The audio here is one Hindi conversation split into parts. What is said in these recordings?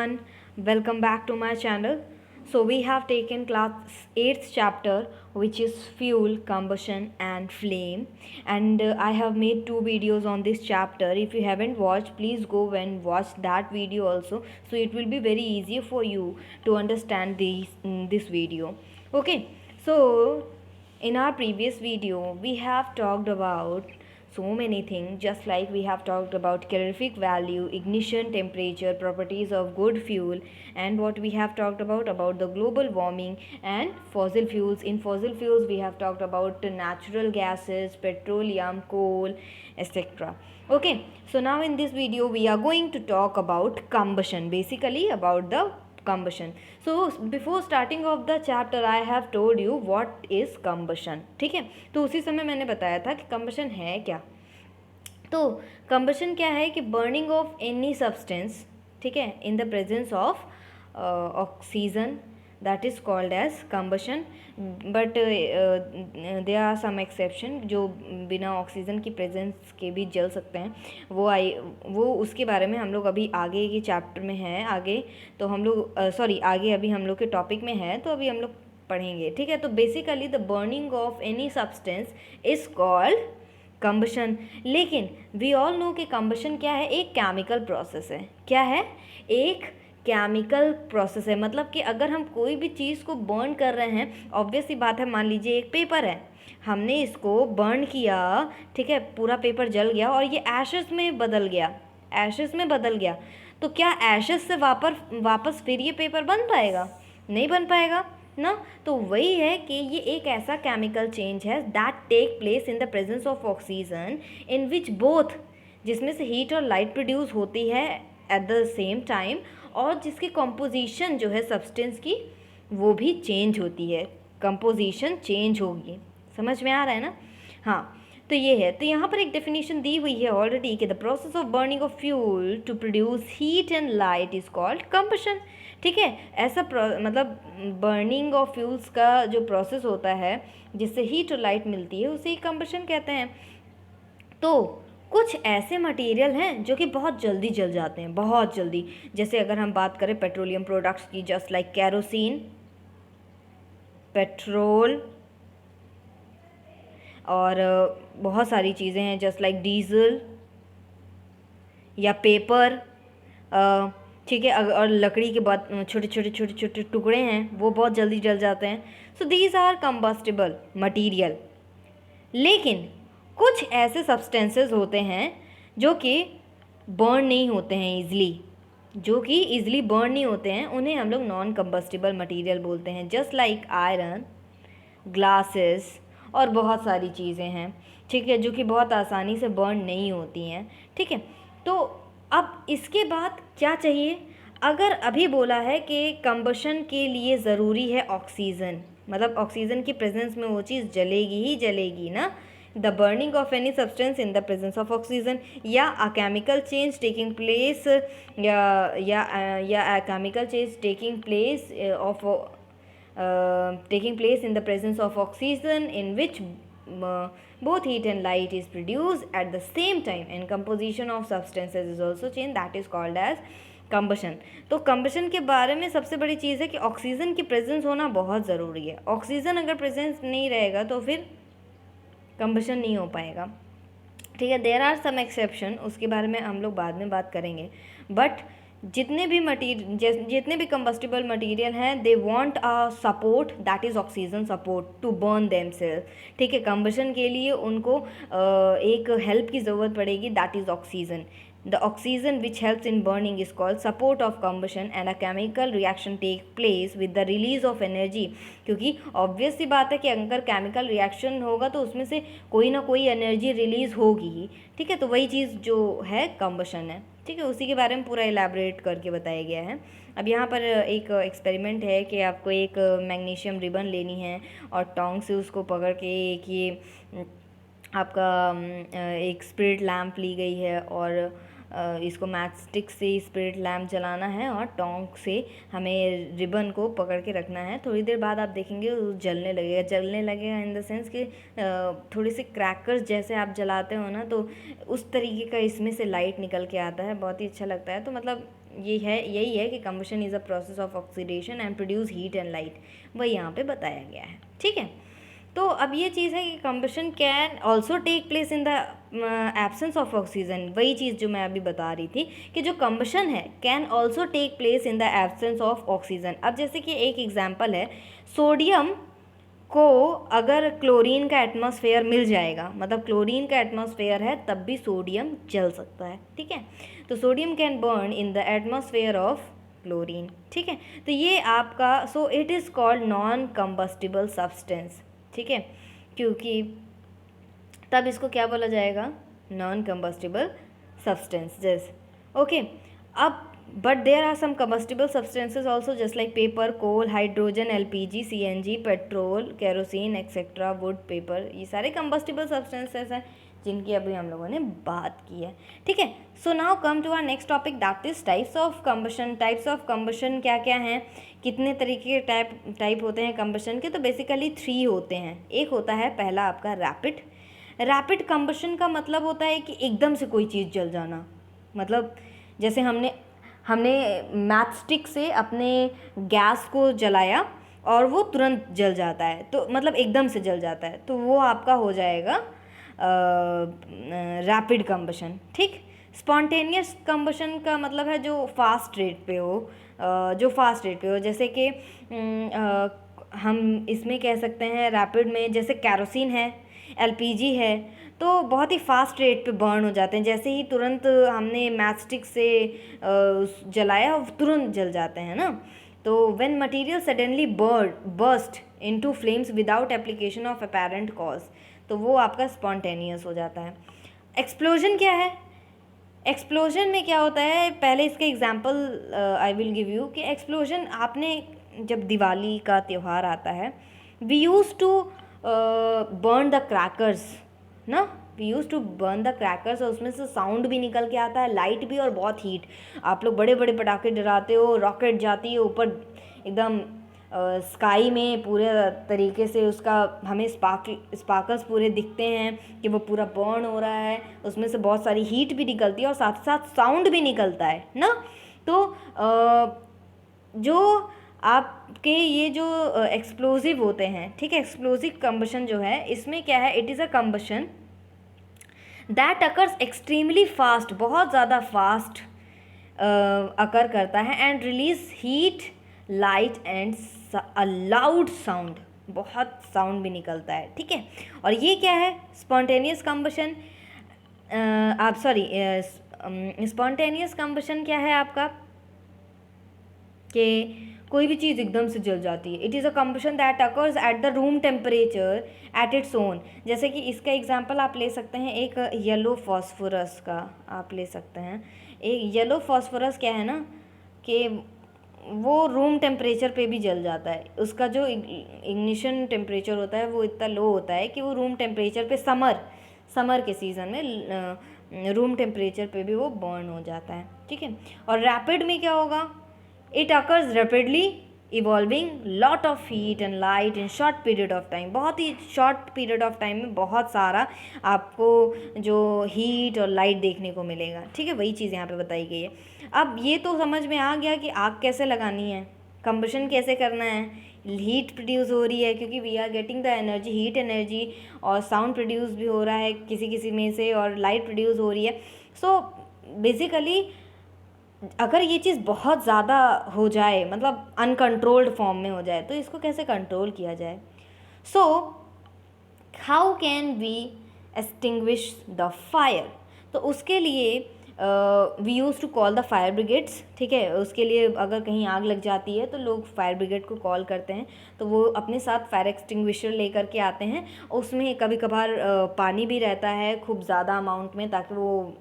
everyone, welcome back to my channel. So we have taken class 8th chapter, which is fuel, combustion and flame, and I have made 2 videos on this chapter. If you haven't watched, please go and watch that video also, so it will be very easy for you to understand this video. Okay, so in our previous video we have talked about so many things, just like we have talked about calorific value, ignition temperature, properties of good fuel, and what we have talked about the global warming and fossil fuels. In fossil fuels we have talked about natural gases, petroleum, coal, etc. Okay, so now in this video we are going to talk about combustion, basically about the combustion. So before starting of the chapter I have told you what is combustion. ठीक है, तो उसी समय मैंने बताया था कि combustion है क्या. तो combustion क्या है कि burning of any substance, ठीक है, in the presence of oxygen, that is called as combustion. But there are some exception जो बिना ऑक्सीजन की प्रेजेंस के भी जल सकते हैं. वो उसके बारे में हम लोग अभी आगे के चैप्टर में है. आगे तो हम लोग आगे अभी हम लोग के टॉपिक में है, तो अभी हम लोग पढ़ेंगे. ठीक है, तो basically the burning of any substance is called combustion. लेकिन वी ऑल नो कि कंबशन क्या है, एक केमिकल प्रोसेस है. क्या है, एक केमिकल प्रोसेस है. मतलब कि अगर हम कोई भी चीज़ को बर्न कर रहे हैं, ऑब्वियस सी बात है, मान लीजिए एक पेपर है, हमने इसको बर्न किया, ठीक है, पूरा पेपर जल गया और ये एशेस में बदल गया. तो क्या एशेस से वापस फिर ये पेपर बन पाएगा? नहीं बन पाएगा ना. तो वही है कि ये एक ऐसा केमिकल चेंज है that take place in the presence of oxygen, in which both, जिसमें से हीट और लाइट प्रोड्यूस होती है एट द सेम टाइम, और जिसकी कंपोजिशन जो है सब्सटेंस की वो भी चेंज होती है. कंपोजिशन चेंज होगी. समझ में आ रहा है ना? हाँ, तो ये है. तो यहाँ पर एक डेफिनेशन दी हुई है ऑलरेडी कि the process of burning of fuel to produce heat and light is called combustion. ठीक है, ऐसा मतलब बर्निंग ऑफ फ्यूल्स का जो प्रोसेस होता है जिससे हीट और लाइट मिलती है, उसे ही कंबशन कहते हैं. तो कुछ ऐसे मटेरियल हैं जो कि बहुत जल्दी जल जाते हैं, बहुत जल्दी. जैसे अगर हम बात करें पेट्रोलियम प्रोडक्ट्स की, जस्ट लाइक कैरोसिन, पेट्रोल, और बहुत सारी चीज़ें हैं जस्ट लाइक डीजल या पेपर. ठीक है, और लकड़ी के बहुत छोटे टुकड़े हैं, वो बहुत जल्दी जल जाते हैं. So these are combustible material. लेकिन कुछ ऐसे सब्सटेंसेस होते हैं जो कि बर्न नहीं होते हैं ईज़िली बर्न नहीं होते हैं. उन्हें हम लोग नॉन कंबस्टिबल मटेरियल बोलते हैं. जस्ट लाइक आयरन, ग्लासेस और बहुत सारी चीज़ें हैं, ठीक है, जो कि बहुत आसानी से बर्न नहीं होती हैं. ठीक है, तो अब इसके बाद क्या चाहिए? अगर अभी बोला है कि कंबशन के लिए ज़रूरी है ऑक्सीजन, मतलब ऑक्सीजन की प्रेजेंस में वो चीज़ जलेगी ही जलेगी ना. The burning of any substance in the presence of oxygen, या a chemical change taking place, a chemical change taking place taking place in the presence of oxygen, in which both heat and light is produced at the same time, and composition of substances is also changed, that is called as combustion. तो कंबशन के बारे में सबसे बड़ी चीज़ है कि ऑक्सीजन की प्रेजेंस होना बहुत ज़रूरी है. ऑक्सीजन अगर प्रेजेंस नहीं रहेगा तो फिर कंबशन नहीं हो पाएगा. ठीक है, देयर आर सम एक्सेप्शन, उसके बारे में हम लोग बाद में बात करेंगे. बट जितने भी कंबस्टिबल मटेरियल हैं, they want a support, that is oxygen support to burn themselves. ठीक है, कंबशन के लिए उनको एक हेल्प की ज़रूरत पड़ेगी, that is oxygen. The oxygen which helps in burning is called support of combustion, and a chemical reaction take place with the release of energy. क्योंकि ऑब्वियस सी बात है कि अगर केमिकल रिएक्शन होगा तो उसमें से कोई ना कोई एनर्जी रिलीज़ होगी ही. ठीक है, तो वही चीज़ जो है कंबशन है. ठीक है, उसी के बारे में पूरा इलेबोरेट करके बताया गया है. अब यहाँ पर एक एक्सपेरिमेंट है कि आपको एक मैग्नीशियम रिबन लेनी है और टोंग से उसको पकड़ के एक ये आपका एक स्पिरिट लैम्प ली गई है, और इसको मैच स्टिक से स्पिरिट लैम्प जलाना है और टोंक से हमें रिबन को पकड़ के रखना है. थोड़ी देर बाद आप देखेंगे वो जलने लगेगा इन द सेंस कि थोड़ी सी क्रैकर्स जैसे आप जलाते हो ना, तो उस तरीके का इसमें से लाइट निकल के आता है. बहुत ही अच्छा लगता है. तो मतलब यही है कि combustion is a process of oxidation and produce heat and light, वही यहाँ पे बताया गया है। ठीक है, तो अब ये चीज़ है कि combustion can also take place in the absence of oxygen, वही चीज़ जो मैं अभी बता रही थी कि जो कम्बशन है can also take place in the absence of oxygen. अब जैसे कि एक एग्जाम्पल है, सोडियम को अगर क्लोरीन का एटमॉस्फेयर मिल जाएगा, मतलब क्लोरीन का एटमॉस्फेयर है तब भी सोडियम जल सकता है। ठीक है, तो sodium can burn in the atmosphere of chlorine. ठीक है, तो ये आपका so it is called non combustible substance. ठीक है, क्योंकि तब इसको क्या बोला जाएगा, नॉन कंबस्टिबल सब्सटेंस। जैसे ओके, अब but there are some combustible substances also just like paper, coal, hydrogen, LPG, CNG, petrol, kerosene etcetera, wood, paper, ये सारे कंबस्टिबल सब्सटेंसेस हैं जिनकी अभी हम लोगों ने बात की है। ठीक है, so now come to our next topic, that is types of combustion. Types of combustion क्या क्या हैं, कितने तरीके के टाइप होते हैं कंबशन के, तो बेसिकली 3 होते हैं। एक होता है पहला आपका रैपिड कंबशन का मतलब होता है कि एकदम से कोई चीज़ जल जाना, मतलब जैसे हमने मैचस्टिक से अपने गैस को जलाया और वो तुरंत जल जाता है, तो मतलब एकदम से जल जाता है, तो वो आपका हो जाएगा रैपिड कंबशन। ठीक, स्पॉन्टेनियस कंबशन का मतलब है जो फास्ट रेट पे हो, जैसे कि हम इसमें कह सकते हैं रैपिड में, जैसे कैरोसिन है, एलपीजी है, तो बहुत ही फास्ट रेट पे बर्न हो जाते हैं। जैसे ही तुरंत हमने मैचस्टिक से जलाया तुरंत जल जाते हैं ना। तो when material suddenly burst into flames without application of apparent cause, तो वो आपका स्पॉन्टेनियस हो जाता है। एक्सप्लोजन क्या है, एक्सप्लोजन में क्या होता है, पहले इसके example I will give you कि एक्सप्लोजन, आपने जब दिवाली का त्यौहार आता है, we use to burn the crackers ना, we use to burn the crackers, और उसमें से साउंड भी निकल के आता है, लाइट भी, और बहुत हीट। आप लोग बड़े बड़े पटाखे डराते हो, रॉकेट जाती है ऊपर एकदम स्काई में, पूरे तरीके से उसका हमें स्पार्कल्स पूरे दिखते हैं कि वो पूरा बर्न हो रहा है, उसमें से बहुत सारी हीट भी निकलती है और साथ साथ साउंड भी निकलता है ना। तो जो आपके ये जो एक्सप्लोजिव होते हैं, ठीक है, एक्सप्लोजिव कंबशन जो है, इसमें क्या है, it is a combustion that occurs extremely fast, बहुत ज़्यादा फास्ट अकर करता है, and release heat, light and a loud sound, बहुत साउंड भी निकलता है। ठीक है, और ये क्या है, स्पॉन्टेनियस कंबशन, स्पॉन्टेनियस कंबशन क्या है आपका, कि कोई भी चीज़ एकदम से जल जाती है। It is a combustion that occurs at the room temperature at its own. जैसे कि इसका एग्जांपल आप ले सकते हैं, एक येलो फॉस्फोरस का आप ले सकते हैं। एक येलो फॉस्फोरस क्या है ना, कि वो रूम टेम्परेचर पे भी जल जाता है, उसका जो इग्निशन टेम्परेचर होता है वो इतना लो होता है कि वो रूम टेम्परेचर पे समर के सीज़न में रूम टेम्परेचर पे भी वो बर्न हो जाता है। ठीक है, और रैपिड में क्या होगा, it occurs rapidly evolving lot of heat and light in short period of time, बहुत ही शॉर्ट पीरियड ऑफ टाइम में बहुत सारा आपको जो हीट और लाइट देखने को मिलेगा। ठीक है, वही चीज़ यहाँ पे बताई गई है। अब ये तो समझ में आ गया कि आग कैसे लगानी है, कंबशन कैसे करना है, हीट प्रोड्यूस हो रही है क्योंकि we are getting the energy, heat energy, और साउंड प्रोड्यूस भी हो रहा है किसी में से, और लाइट प्रोड्यूस हो रही है। सो बेसिकली अगर ये चीज़ बहुत ज़्यादा हो जाए, मतलब अनकंट्रोल्ड फॉर्म में हो जाए, तो इसको कैसे कंट्रोल किया जाए। So how can we extinguish the fire, तो उसके लिए we use to call the fire brigades. ठीक है, उसके लिए अगर कहीं आग लग जाती है तो लोग फायर ब्रिगेड को कॉल करते हैं, तो वो अपने साथ फायर एक्सटिंग्विशर लेकर के आते हैं। उसमें कभी कभार पानी भी रहता है खूब ज़्यादा अमाउंट में, ताकि वो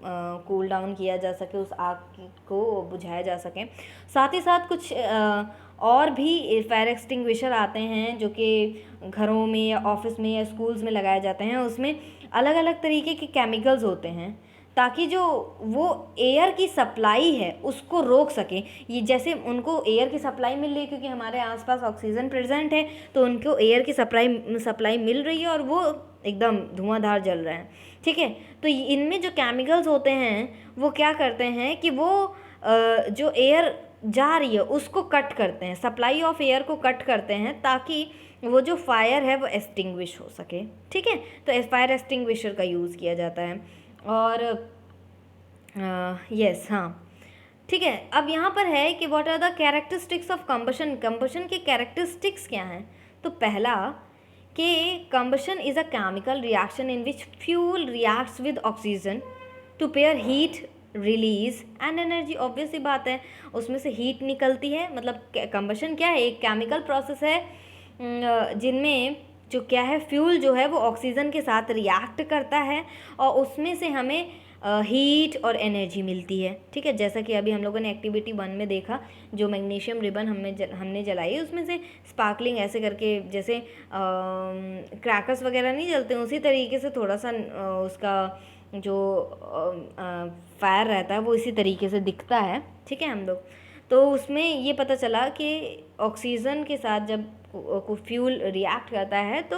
कूल डाउन किया जा सके, उस आग को बुझाया जा सके। साथ ही साथ कुछ और भी फायर एक्सटिंग्विशर आते हैं जो कि घरों में या ऑफिस में या स्कूल्स में लगाए जाते हैं। उसमें अलग अलग तरीके के केमिकल्स होते हैं ताकि जो वो एयर की सप्लाई है उसको रोक सके। ये जैसे उनको एयर की सप्लाई मिल रही है क्योंकि हमारे आसपास ऑक्सीजन प्रेजेंट है, तो उनको एयर की सप्लाई मिल रही है और वो एकदम धुआंधार जल रहे हैं। ठीक है, तो इनमें जो केमिकल्स होते हैं वो क्या करते हैं कि वो जो एयर जा रही है उसको कट करते हैं, सप्लाई ऑफ एयर को कट करते हैं ताकि वो जो फायर है वो एक्सटिंग्विश हो सके। ठीक है, तो फायर एक्सटिंग्विशर का यूज़ किया जाता है। और यस, हाँ, ठीक है। अब यहाँ पर है कि what are the characteristics of combustion, combustion के कैरेक्टरिस्टिक्स क्या हैं। तो पहला कि combustion is a chemical reaction in which fuel reacts with oxygen to pair heat release and energy. Obvious सी बात है, उसमें से हीट निकलती है, मतलब कंबशन क्या है, एक केमिकल प्रोसेस है जिनमें जो क्या है, फ्यूल जो है वो ऑक्सीजन के साथ रिएक्ट करता है और उसमें से हमें हीट और एनर्जी मिलती है। ठीक है, जैसा कि अभी हम लोगों ने एक्टिविटी 1 में देखा, जो मैग्नीशियम रिबन हमने जलाई, उसमें से स्पार्कलिंग ऐसे करके, जैसे क्रैकर्स वगैरह नहीं जलते, उसी तरीके से थोड़ा सा उसका जो फायर रहता है वो इसी तरीके से दिखता है। ठीक है, हम लोग तो उसमें ये पता चला कि ऑक्सीजन के साथ जब को फ्यूल रिएक्ट करता है तो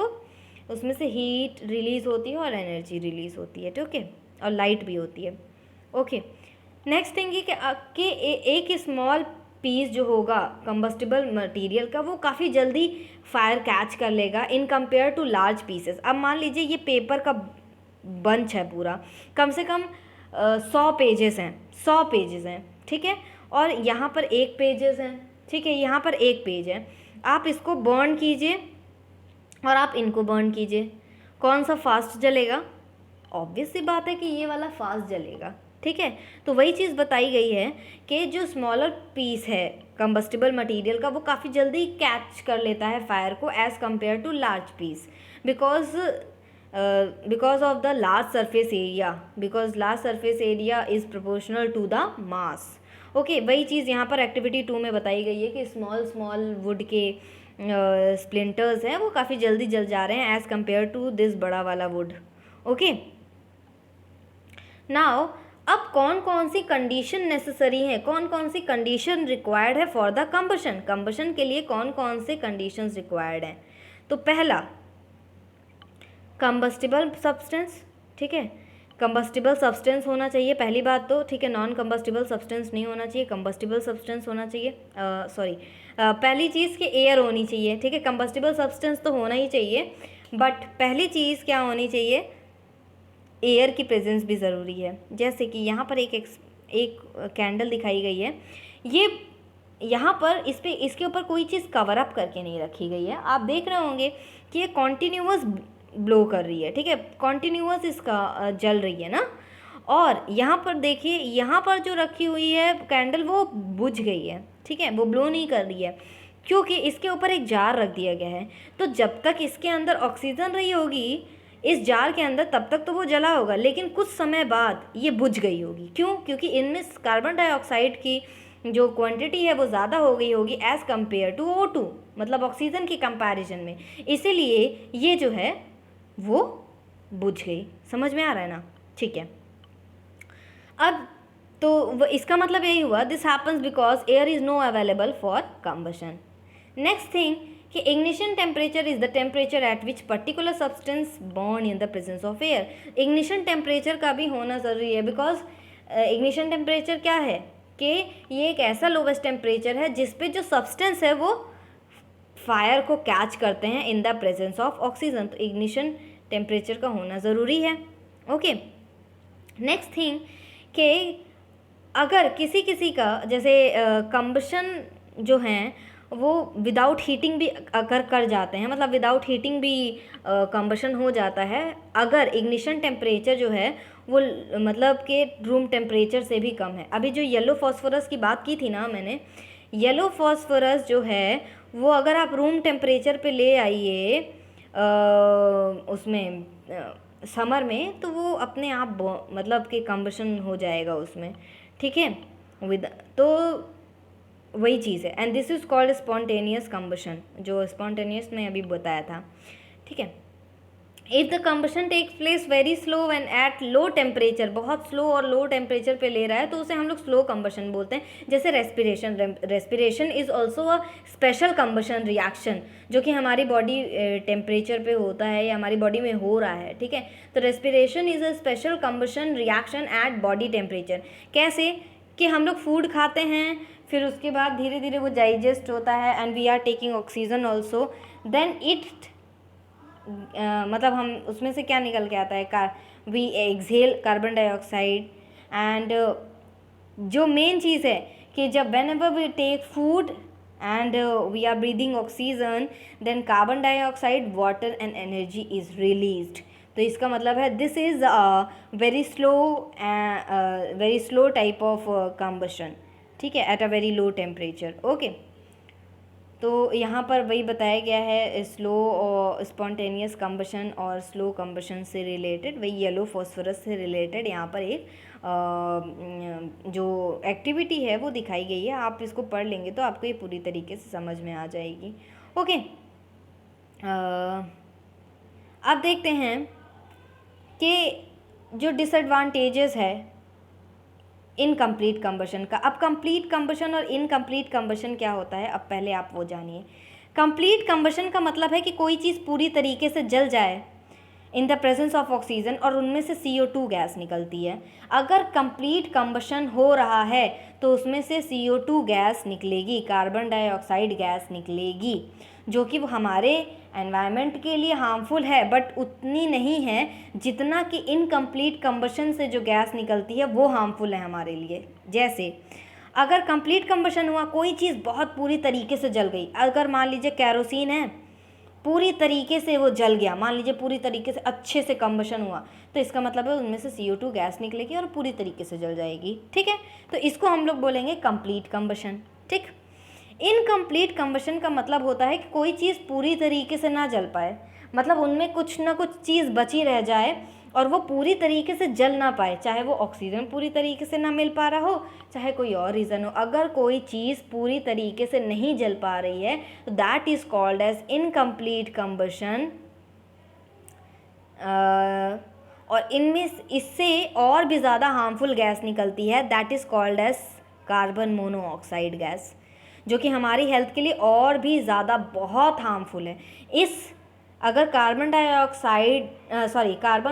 उसमें से हीट रिलीज़ होती है और एनर्जी रिलीज़ होती है। ठीक है, और लाइट भी होती है। ओके, नेक्स्ट थिंग ये कि एक स्मॉल पीस जो होगा कंबस्टिबल मटेरियल का वो काफ़ी जल्दी फायर कैच कर लेगा in compare to large pieces. अब मान लीजिए ये पेपर का बंच है पूरा, कम से कम 100 पेजेस हैं, 100 पेजेस हैं। ठीक है, और यहाँ पर 1 पेजेस हैं। ठीक है, यहाँ पर 1 पेज है। आप इसको बर्न कीजिए और आप इनको बर्न कीजिए, कौन सा फास्ट जलेगा? ऑब्वियस सी बात है कि ये वाला फास्ट जलेगा। ठीक है, तो वही चीज़ बताई गई है कि जो स्मॉलर पीस है कंबस्टिबल मटेरियल का वो काफ़ी जल्दी कैच कर लेता है फायर को as compare to large piece, because of the large surface area, because large surface area is proportional to the mass. Okay, वही चीज़ यहाँ पर एक्टिविटी 2 में बताई गई है कि स्मॉल वुड के स्प्लिंटर्स हैं वो काफ़ी जल्दी जल जा रहे हैं एज़ कम्पेयर टू दिस बड़ा वाला वुड। ओके, नाउ अब कौन कौन सी कंडीशन नेसेसरी है, कौन कौन सी कंडीशन रिक्वायर्ड है फॉर द कंबशन, कंबशन के लिए कौन कौन से कंडीशंस रिक्वायर्ड हैं। तो पहला, कंबस्टिबल सब्सटेंस। ठीक है, कंबस्टिबल सब्सटेंस होना चाहिए पहली बात तो। ठीक है, नॉन कंबस्टिबल सब्सटेंस नहीं होना चाहिए, कंबस्टिबल सब्सटेंस होना चाहिए। पहली चीज़ कि एयर होनी चाहिए। ठीक है, कंबस्टिबल सब्सटेंस तो होना ही चाहिए, बट पहली चीज़ क्या होनी चाहिए, एयर की प्रेजेंस भी ज़रूरी है। जैसे कि यहाँ पर एक कैंडल दिखाई गई है, ये यहाँ पर इसके ऊपर कोई चीज़ कवर अप करके नहीं रखी गई है। आप देख रहे होंगे कि ये कॉन्टीन्यूअस ब्लो कर रही है। ठीक है, कॉन्टीन्यूअस इसका जल रही है ना। और यहाँ पर देखिए, यहाँ पर जो रखी हुई है कैंडल वो बुझ गई है। ठीक है, वो ब्लो नहीं कर रही है क्योंकि इसके ऊपर एक जार रख दिया गया है। तो जब तक इसके अंदर ऑक्सीजन रही होगी इस जार के अंदर तब तक तो वो जला होगा, लेकिन कुछ समय बाद ये बुझ गई होगी। क्यों? क्योंकि इनमें कार्बन डाइऑक्साइड की जो क्वांटिटी है वो ज़्यादा हो गई होगी एज़ कम्पेयर टू O2, मतलब ऑक्सीजन की कंपैरिजन में, इसीलिए ये जो है वो बुझ गई। समझ में आ रहा है ना? ठीक है, अब तो इसका मतलब यही हुआ, this happens because air is no available for combustion. Next thing कि ignition temperature is the temperature at which particular substance burn in the presence of air. Ignition temperature का भी होना ज़रूरी है, बिकॉज इग्निशन टेम्परेचर क्या है कि ये एक ऐसा लोवेस्ट टेम्परेचर है जिस पे जो सब्सटेंस है वो फायर को कैच करते हैं इन द प्रेजेंस ऑफ ऑक्सीजन। तो इग्निशन टेम्परेचर का होना ज़रूरी है। ओके, नेक्स्ट थिंग कि अगर किसी का जैसे कंबशन जो हैं वो विदाउट हीटिंग भी अगर कर जाते हैं, मतलब विदाउट हीटिंग भी कंबशन हो जाता है अगर इग्निशन टेम्परेचर जो है वो मतलब कि रूम टेम्परेचर से भी कम है। अभी जो येलो फॉस्फोरस की बात की थी ना मैंने, येलो फॉस्फोरस जो है वो अगर आप रूम टेम्परेचर पे ले आइए उसमें समर में, तो वो अपने आप मतलब कि कंबशन हो जाएगा उसमें। ठीक है, तो वही चीज़ है, and this is called spontaneous combustion, जो स्पॉन्टेनियस में अभी बताया था। ठीक है, if the combustion takes place very slow and at low temperature, बहुत स्लो और लो टेम्परेचर पे ले रहा है तो उसे हम लोग स्लो कंबशन बोलते हैं। जैसे respiration is also a special combustion reaction जो कि हमारी बॉडी टेम्परेचर पे होता है या हमारी बॉडी में हो रहा है। ठीक है, तो respiration is a special combustion reaction at body temperature. कैसे कि हम लोग फूड खाते हैं, फिर उसके बाद धीरे धीरे वो डाइजेस्ट होता है and we are taking oxygen also, then it मतलब हम उसमें से क्या निकल के आता है, we exhale carbon dioxide. And जो मेन चीज़ है कि जब whenever we take food and we are breathing oxygen, then carbon dioxide, water and energy is released. तो इसका मतलब है this is very slow type of combustion, ठीक है, at a very low temperature. Okay, तो यहाँ पर वही बताया गया है स्लो और स्पॉन्टेनियस कंबशन और स्लो कंबशन से रिलेटेड, वही येलो फॉस्फोरस से रिलेटेड यहाँ पर एक जो एक्टिविटी है वो दिखाई गई है। आप इसको पढ़ लेंगे तो आपको ये पूरी तरीके से समझ में आ जाएगी। ओके, अब देखते हैं कि जो डिसएडवांटेजेस है इनकम्प्लीट कंबशन का। अब कंप्लीट कंबशन और इनकम्प्लीट कंबशन क्या होता है, अब पहले आप वो जानिए। कंप्लीट कंबशन का मतलब है कि कोई चीज़ पूरी तरीके से जल जाए इन द प्रेजेंस ऑफ ऑक्सीजन और उनमें से CO2 गैस निकलती है। अगर कंप्लीट कंबशन हो रहा है तो उसमें से CO2 गैस निकलेगी, कार्बन डाइऑक्साइड गैस निकलेगी, जो कि वो हमारे एनवायरनमेंट के लिए हार्मफुल है, बट उतनी नहीं है जितना कि इनकम्प्लीट कंबशन से जो गैस निकलती है वो हार्मफुल है हमारे लिए। जैसे अगर कंप्लीट कंबशन हुआ, कोई चीज़ बहुत पूरी तरीके से जल गई, अगर मान लीजिए कैरोसिन है, पूरी तरीके से वो जल गया, मान लीजिए पूरी तरीके से अच्छे से कंबशन हुआ, तो इसका मतलब है उनमें से CO2 गैस निकलेगी और पूरी तरीके से जल जाएगी, ठीक है। तो इसको हम लोग बोलेंगे कंप्लीट कंबशन, ठीक। इनकम्प्लीट कंबशन का मतलब होता है कि कोई चीज़ पूरी तरीके से ना जल पाए, मतलब उनमें कुछ ना कुछ चीज़ बची रह जाए और वो पूरी तरीके से जल ना पाए, चाहे वो ऑक्सीजन पूरी तरीके से ना मिल पा रहा हो, चाहे कोई और रीज़न हो। अगर कोई चीज़ पूरी तरीके से नहीं जल पा रही है तो that is called as incomplete combustion. और इनमें इससे और भी ज़्यादा हार्मफुल गैस निकलती है, that is called as carbon monoxide gas, जो कि हमारी हेल्थ के लिए और भी ज़्यादा बहुत हार्मफुल है। अगर कार्बन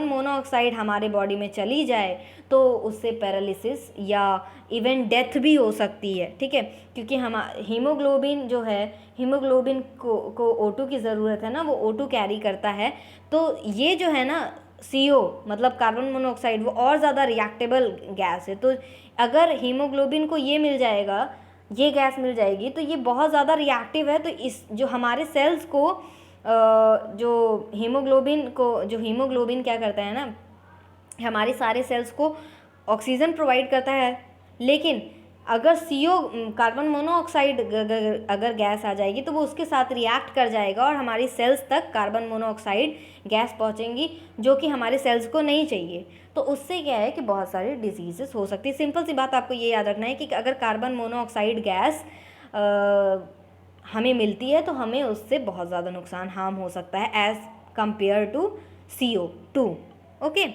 मोनोऑक्साइड हमारे बॉडी में चली जाए तो उससे पैरालिसिस या इवन डेथ भी हो सकती है, ठीक है, क्योंकि हम हीमोग्लोबिन जो है, हीमोग्लोबिन को O2 की ज़रूरत है ना, वो O2 कैरी करता है। तो ये जो है ना CO मतलब कार्बन मोनोऑक्साइड, वो और ज़्यादा रिएक्टेबल गैस है। तो अगर हीमोग्लोबिन को ये मिल जाएगा, ये गैस मिल जाएगी, तो ये बहुत ज़्यादा रिएक्टिव है। तो इस जो हमारे सेल्स को जो हीमोग्लोबिन क्या करता है ना, हमारे सारे सेल्स को ऑक्सीजन प्रोवाइड करता है, लेकिन अगर कार्बन मोनोऑक्साइड अगर गैस आ जाएगी तो वो उसके साथ रिएक्ट कर जाएगा और हमारी सेल्स तक कार्बन मोनोऑक्साइड गैस पहुंचेंगी, जो कि हमारे सेल्स को नहीं चाहिए। तो उससे क्या है कि बहुत सारी डिजीजेस हो सकती है। सिंपल सी बात आपको ये याद रखना है कि अगर कार्बन मोनोऑक्साइड गैस हमें मिलती है तो हमें उससे बहुत ज़्यादा नुकसान हार्म हो सकता है as compare to CO2। Okay,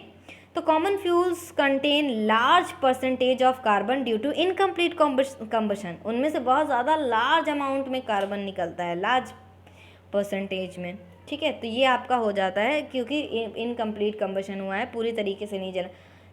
तो common fuels contain large percentage of carbon due to incomplete combustion, उनमें से बहुत ज़्यादा लार्ज अमाउंट में कार्बन निकलता है, लार्ज परसेंटेज में, ठीक है। तो ये आपका हो जाता है क्योंकि इनकम्प्लीट कंबशन हुआ है, पूरी तरीके से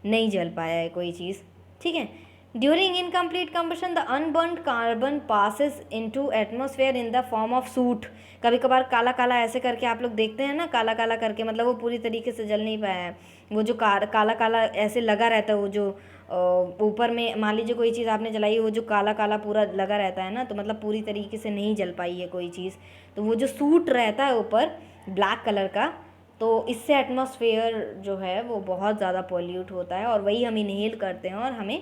नहीं जल पाया है कोई चीज़, ठीक है। During incomplete combustion the unburned carbon passes into atmosphere in the form of suit. कभी कभार काला काला ऐसे करके आप लोग देखते हैं ना, काला काला करके, मतलब वो पूरी तरीके से जल नहीं पाया है, वो जो काला काला ऐसे लगा रहता है, वो जो ऊपर में मान लीजिए कोई चीज़ आपने जलाई, वो जो काला काला पूरा लगा रहता है ना, तो मतलब पूरी तरीके से नहीं जल पाई है कोई चीज़। तो वो जो सूट रहता है ऊपर ब्लैक कलर का, तो इससे एटमॉस्फेयर जो है वो बहुत ज़्यादा पॉल्यूट होता है और वही हम इनहेल करते हैं और हमें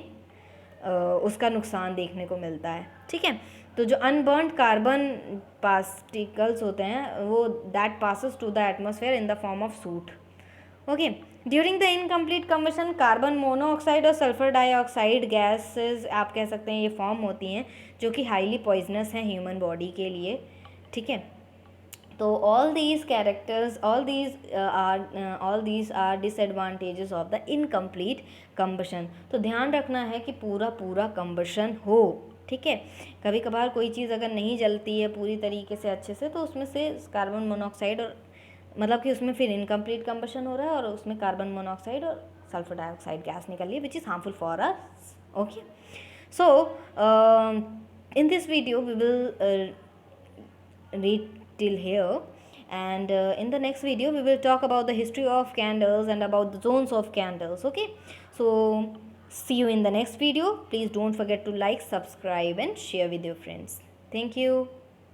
उसका नुकसान देखने को मिलता है, ठीक है। तो जो अनबर्न्ड कार्बन पार्टिकल्स होते हैं वो that passes to the atmosphere in the form of soot. Okay, during the incomplete combustion carbon monoxide और सल्फर डाइऑक्साइड गैसेस आप कह सकते हैं ये फॉर्म होती हैं, जो कि हाईली पॉइजनस हैं ह्यूमन बॉडी के लिए, ठीक है। तो all these are disadvantages of the incomplete combustion। तो ध्यान रखना है कि पूरा combustion हो, ठीक है। कभी कभार कोई चीज़ अगर नहीं जलती है पूरी तरीके से अच्छे से, तो उसमें से कार्बन मोनोऑक्साइड और मतलब कि उसमें फिर इनकम्प्लीट कंबशन हो रहा है और उसमें कार्बन मोनोऑक्साइड और सल्फर डाइऑक्साइड गैस निकल रही है, which is harmful for us. Okay, So in this video we will read till here, and in the next video we will talk about the history of candles and about the zones of candles. Okay, so see you in the next video. Please don't forget to like, subscribe and share with your friends. Thank you.